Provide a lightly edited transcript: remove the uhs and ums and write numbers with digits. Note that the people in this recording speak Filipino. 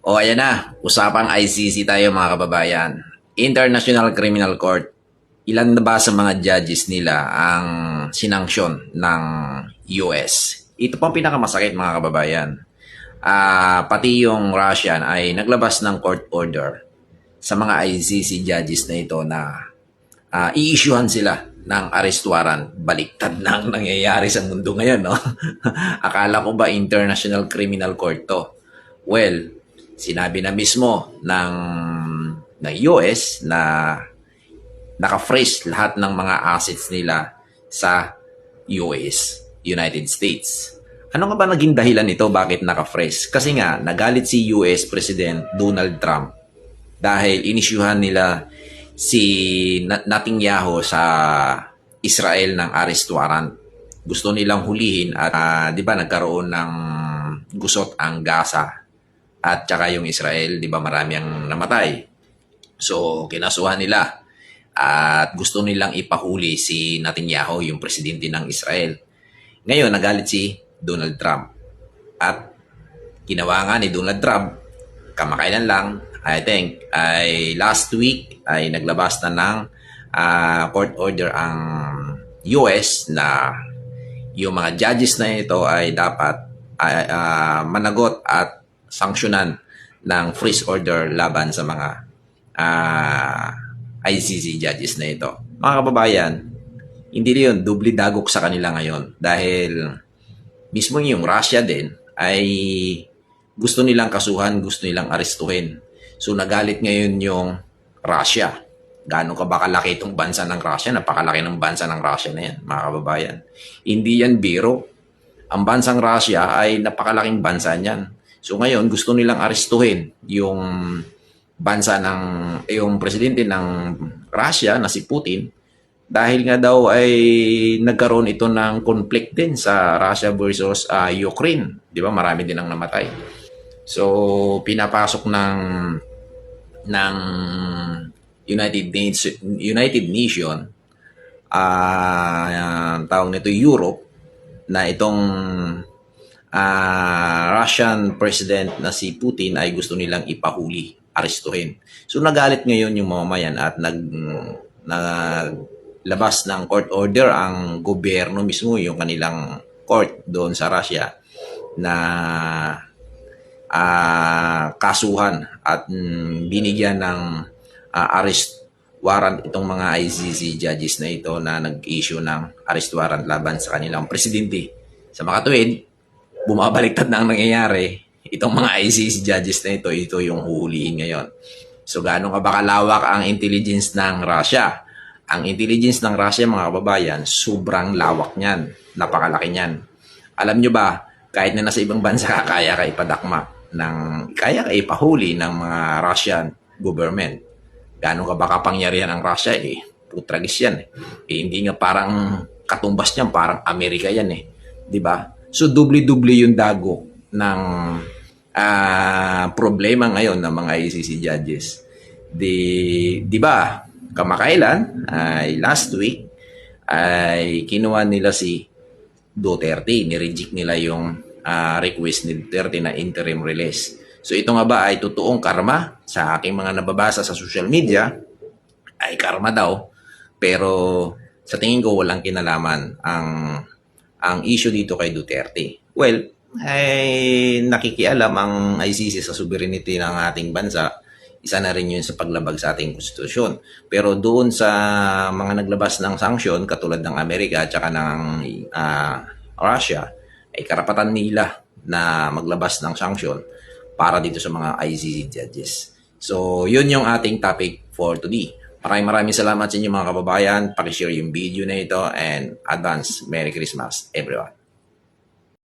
O ayan na, usapang ICC tayo mga kababayan. International Criminal Court. Ilan na ba sa mga judges nila ang sinanksyon ng US? Ito pang pinakamasakit mga kababayan. Pati yung Russian ay naglabas ng court order sa mga ICC judges na ito na i-issuehan sila ng arrest warrant. Baliktad na ang nangyayari sa mundo ngayon, no? Akala ko ba International Criminal Court to? Well, sinabi na mismo ng US na naka-freeze lahat ng mga assets nila sa US, United States. Ano nga ba naging dahilan nito? Bakit naka-freeze? Kasi nga, nagalit si US President Donald Trump dahil inisyuhan nila si Netanyahu sa Israel ng arrest warrant. Gusto nilang hulihin at di ba nagkaroon ng gusot ang Gaza at saka yung Israel, di ba marami ang namatay. So, kinasuhan nila at gusto nilang ipahuli si Netanyahu, yung presidente ng Israel. Ngayon, nagalit si Donald Trump. At ginawa nga ni Donald Trump, kamakailan lang, I think, ay last week, ay naglabas na ng court order ang US na yung mga judges na ito ay dapat managot at sanksyonan ng freeze order laban sa mga ICC judges na ito. Mga kababayan, hindi yun dubli dagok sa kanila ngayon dahil mismo yung Russia din ay gusto nilang kasuhan, gusto nilang arestuhin. So nagalit ngayon yung Russia. Gaano ka ba kalaki itong bansa ng Russia? Napakalaki ng bansa ng Russia na yan, mga kababayan. Hindi yan biro. Ang bansang Russia ay napakalaking bansa niyan. So ngayon, gusto nilang arestuhin yung yung presidente ng Russia na si Putin dahil nga daw ay nagkaroon ito ng conflict din sa Russia versus Ukraine. Di ba? Marami din ang namatay. So, pinapasok ng United Nation tawag nito Europe na itong Russian president na si Putin ay gusto nilang ipahuli, arestuhin. So nagalit ngayon yung mamamayan at naglabas ng court order ang gobyerno mismo, yung kanilang court doon sa Russia na kasuhan at binigyan ng arrest warrant itong mga ICC judges na ito na nag-issue ng arrest warrant laban sa kanilang presidente. Sa makatuwid, bumabaliktad na ang nangyayari. Itong mga ICC judges na ito yung huhulihin ngayon. So, gaano ka ba kalawak ang intelligence ng Russia? Ang intelligence ng Russia, mga kababayan, sobrang lawak niyan. Napakalaki niyan. Alam nyo ba, kahit na nasa ibang bansa, kaya ka ipadakma, kaya ka ipahuli ng mga Russian government. Gaano ka ba kapangyarihan ang Russia? Putragis yan. Hindi nga parang katumbas niyan, parang Amerika yan Diba? So, dubli-dubli yung dago ng problema ngayon ng mga ICC judges. Di ba, kamakailan, ay last week, ay kinuha nila si Duterte. Nireject nila yung request ni Duterte na interim release. So, ito nga ba ay totoong karma? Sa aking mga nababasa sa social media, ay karma daw. Pero sa tingin ko, walang kinalaman ang issue dito kay Duterte. Well, ay nakikialam ang ICC sa sovereignty ng ating bansa. Isa na rin yun sa paglabag sa ating konstitusyon. Pero doon sa mga naglabas ng sanksyon, katulad ng Amerika at saka ng Russia, ay karapatan nila na maglabas ng sanksyon para dito sa mga ICC judges. So, yun yung ating topic for today. Maraming salamat sa inyo mga kababayan. Pakishare yung video na ito and advance Merry Christmas everyone.